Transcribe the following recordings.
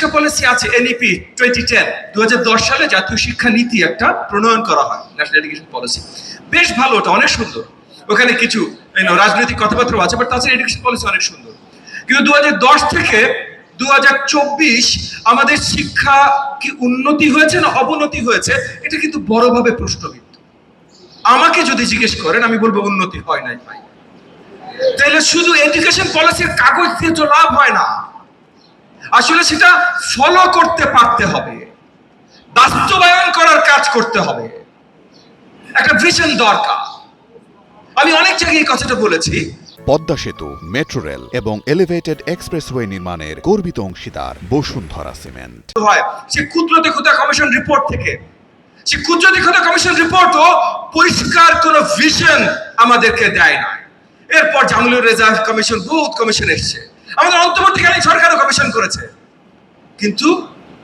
শিক্ষা পলিসি আছে এনইপি 2010 সালে জাতীয় শিক্ষা নীতি একটা প্রণয়ন করা হয়, ন্যাশনাল এডুকেশন পলিসি। বেশ ভালো, ওটা অনেক সুন্দর। ওখানে কিছু রাজনৈতিক কথাবার্তা আছে, বাট তাছাড়া এডুকেশন পলিসি অনেক সুন্দর। কিন্তু 2010 থেকে 2024 আমাদের শিক্ষা কি উন্নতি হয়েছে না অবনতি হয়েছে, এটা কিন্তু বড়ভাবে প্রশ্নবিদ্ধ। আমাকে যদি জিজ্ঞেস করেন, আমি বলবো উন্নতি হয় নাই ভাই। তাহলে শুধু এডুকেশন পলিসির কাগজ দিয়ে তো লাভ হয় না, আসলে সেটা ফলো করতে পারতে হবে, বাস্তবায়ন করার কাজ করতে হবে, একটা ভিশন দরকার। আমি অনেক জায়গায় এই কথাটা বলেছি। পদ্মা সেতু, মেট্রো রেল এবং এলিভেটেড এক্সপ্রেসওয়ে নির্মাণের গর্বিত অংশীদার বসুন্ধরা সিমেন্ট। হয় সে ক্ষুদ্র দক্ষতা কমিশন রিপোর্ট থেকে, সে ক্ষুদ্র দক্ষতা কমিশন রিপোর্টও পরিষ্কার কোনো ভিশন আমাদেরকে দেয় না। এরপর জামিলুর রেজা কমিশন, বহুত কমিশন এসছে, আমাদের অন্তর্বর্তীকালীন সরকারও কমিশন করেছে, কিন্তু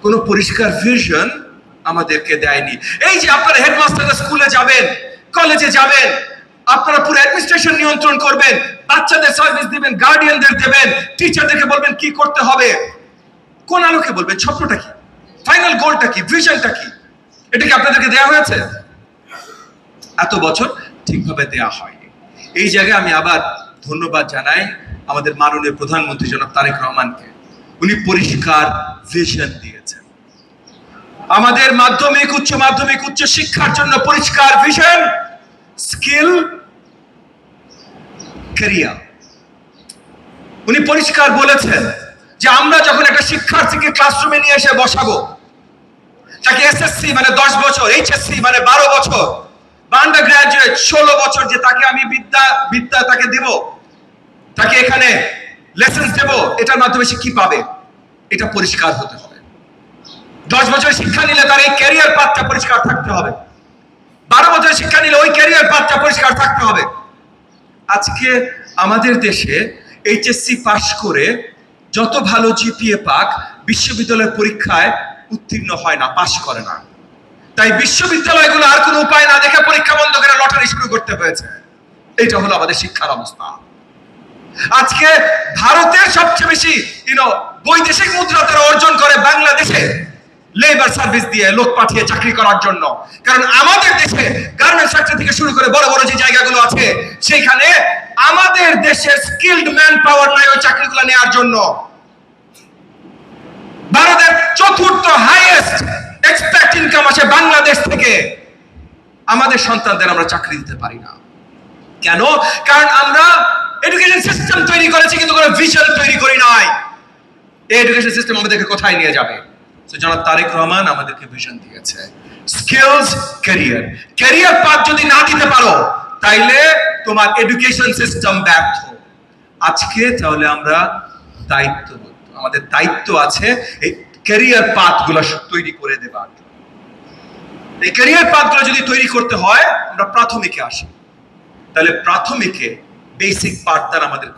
কোনো পরিষ্কার ভিশন আমাদেরকে দেয়নি। এই যে আপনারা হেডমাস্টাররা স্কুলে যাবেন, কলেজে যাবেন, আপনারা পুরো অ্যাডমিনিস্ট্রেশন নিয়ন্ত্রণ করবেন, বাচ্চাদের সার্ভিস দিবেন, গার্ডিয়ানদের দেবেন, টিচারদেরকে বলবেন কি করতে হবে, কোন আলোকে বলবেন, স্বপ্নটা কি, ফাইনাল গোলটা কি, ভিশনটা কি, এটা কি আপনাদেরকে দেওয়া হয়েছে? এত বছর ঠিকভাবে দেওয়া হয়নি। এই জায়গায় আমি আবার ধন্যবাদ জানাই আমাদের মাননীয় প্রধানমন্ত্রী জনাব তারেক রহমানকে। উনি পরিষ্কার ভিশন দিয়েছেন আমাদের মাধ্যমিক, উচ্চ মাধ্যমিক, উচ্চ শিক্ষার জন্য। পরিষ্কার ভিশন, স্কিল, ক্যারিয়ার। উনি পরিষ্কার বলেছেন যে আমরা যখন একটা শিক্ষার্থীকে ক্লাসরুমে নিয়ে এসে বসাবো, তাকে এসএসসি মানে 10 বছর, এইচএসসি মানে 12 বছর, বা আন্ডার গ্রাজুয়েট 16 বছর, যে তাকে আমি বিদ্যা তাকে দেব, তাকে এখানে লেসেন্স দেব, এটার মাধ্যমে সে কি পাবে, এটা পরিষ্কার হতে হবে। 10 বছরের শিক্ষা নিলে তার এই ক্যারিয়ার পাথটা পরিষ্কার থাকতে হবে, 12 বছরের শিক্ষা নিলে ওই ক্যারিয়ার পাথটা পরিষ্কার থাকতে হবে। আজকে আমাদের দেশে এইচএসসি পাস করে যত ভালো জিপিএ পাক, বিশ্ববিদ্যালয়ের পরীক্ষায় উত্তীর্ণ হয় না, পাস করে না। তাই বিশ্ববিদ্যালয়গুলো আর কোনো উপায় না দেখে পরীক্ষা বন্ধ করে লটারি শুরু করতে হয়েছে। এটা হলো আমাদের শিক্ষার অবস্থা। আজকে ভারতের সবচেয়ে বেশি বৈদেশিক মুদ্রা তারা অর্জন করে বাংলাদেশে লেবার সার্ভিস দিয়ে, লোক পাঠিয়ে চাকরি করার জন্য। কারণ আমাদের দেশে গার্মেন্টস ফ্যাক্টরি থেকে শুরু করে বড় বড় যে জায়গাগুলো আছে, সেখানে আমাদের দেশের স্কিলড ম্যান পাওয়ার নাই ওই চাকরিগুলো নেওয়ার জন্য। ভারতের চতুর্থ হাইয়েস্ট এক্সপেক্ট ইনকাম আসে বাংলাদেশ থেকে। আমাদের সন্তানদের আমরা চাকরি দিতে পারি না কেন? কারণ আমরা এডুকেশন সিস্টেম তৈরি করেছি, কিন্তু কোনো ভিশন তৈরি করি নাই। এই এডুকেশন সিস্টেম আমাদেরকে কোথায় নিয়ে যাবে? তো জনাব তারেক রহমান আমাদেরকে ভিশন দিয়েছে, স্কিলস, ক্যারিয়ার। ক্যারিয়ার পাথ যদি না দিতে পারো, তাইলে তোমার এডুকেশন সিস্টেম ব্যর্থ। আজকে তাহলে আমরা দায়িত্ববদ্ধ, আমাদের দায়িত্ব আছে এই ক্যারিয়ার পাথগুলো তৈরি করে দেবার। এই ক্যারিয়ার পাথগুলো যদি তৈরি করতে হয়, আমরা প্রাথমিকে আসি। তাহলে প্রাথমিকে বেসিক পাঠদান আমাদের